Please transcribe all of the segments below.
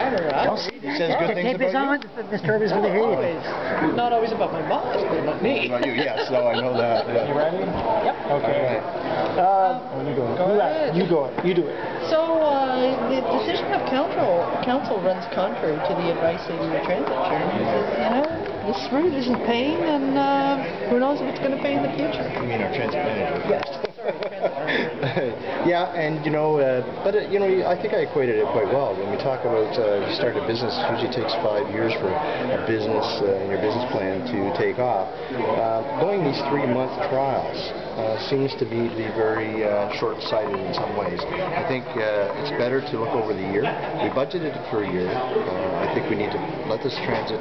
He says good things about you. Mr. Irvin's going to hear you. Not always about my boss, but about me. About you, yes, no, I know that. Yeah. You ready? Yep. Okay. You do it. You do it. So, the decision of council runs contrary to the advice of the transit chairman. He says, you know, this route isn't paying, and who knows if it's going to pay in the future. You mean our transit manager? Yes. Sorry, transit manager. Yeah, and you know, you know, I think I equated it quite well. When we talk about you start a business, it usually takes 5 years for a business and your business plan to take off. Going these 3-month trials seems to be very short-sighted in some ways. I think it's better to look over the year. We budgeted for a year. I think we need to let this transit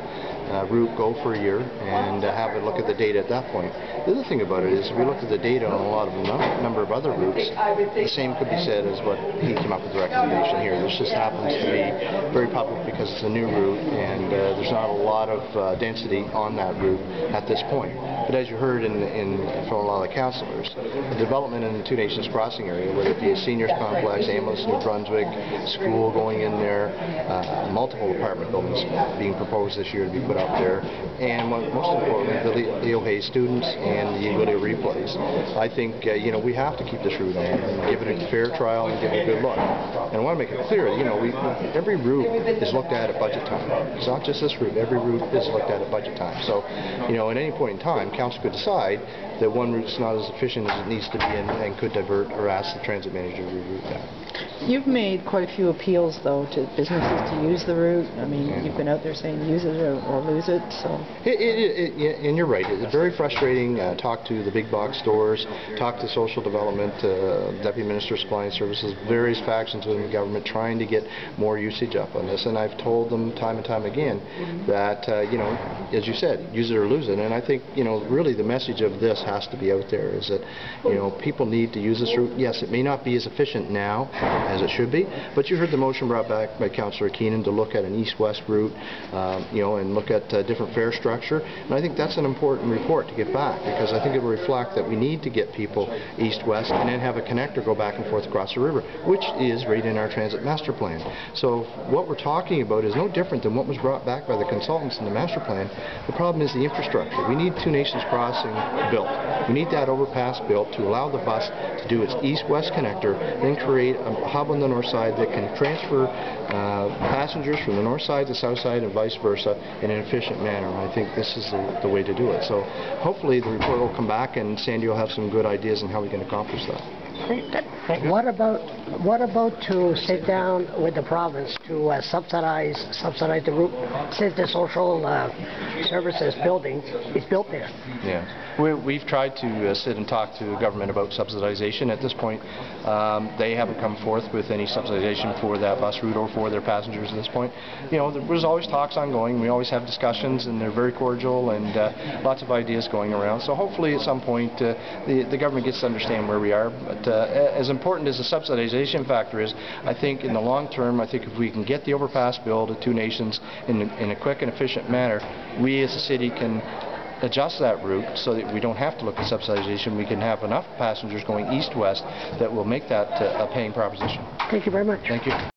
route go for a year and have a look at the data at that point. The other thing about it is if we look at the data on a lot of number of other routes, the same could be said as what he came up with the recommendation here. This just happens to be very popular because it's a new route and there's not a lot of density on that route at this point. But as you heard from a lot of the councillors, the development in the Two Nations Crossing area, whether it be a seniors complex, ambulance, New Brunswick, school going in there, multiple apartment buildings being proposed this year to be put up there, and most importantly, the Leo Hayes students and the Lydia replays. I think you know, we have to keep this route on and give it a fair trial and give it a good look. And I want to make it clear, you know, every route is looked at budget time. It's not just this route. Every route is looked at budget time. So, you know, at any point in time, council could decide that one route is not as efficient as it needs to be and could divert or ask the transit manager to reroute that. You've made quite a few appeals, though, to businesses to use the route. I mean, you've been out there saying use it or lose it. So. And you're right. It's very frustrating. Talk to the big box stores, talk to social development, Deputy Minister Supplying Services, various factions within the government trying to get more usage up on this. And I've told them time and time again that, you know, as you said, use it or lose it. And I think, you know, really the message of this has to be out there is that, you know, people need to use this route. Yes, it may not be as efficient now as it should be, but you heard the motion brought back by Councillor Keenan to look at an east-west route, you know, and look at different fare structure. And I think that's an important report to get back, because I think it will reflect that we need to get people east-west and then have a connector go back and forth across the river, which is right in our transit master plan. So what we're talking about is no different than what was brought back by the consultants in the master plan. The problem is the infrastructure. We need Two Nations Crossing built. We need that overpass built to allow the bus to do its east-west connector, then create a hub on the north side that can transfer passengers from the north side to the south side and vice versa in an efficient manner. And I think this is the way to do it. So hopefully the report will come back and Sandy will have some good ideas on how we can accomplish that. What about to sit down with the province to subsidize the route, since the social services building is built there? Yeah, we've tried to sit and talk to the government about subsidization. At this point, they haven't come forth with any subsidization for that bus route or for their passengers at this point. You know, there's always talks ongoing. We always have discussions, and they're very cordial, and lots of ideas going around. So hopefully at some point the government gets to understand where we are. But as important as the subsidization factor is, I think in the long term, I think if we can get the overpass built at Two Nations in a quick and efficient manner, we as a city can adjust that route so that we don't have to look at subsidization. We can have enough passengers going east-west that will make that a paying proposition. Thank you very much. Thank you.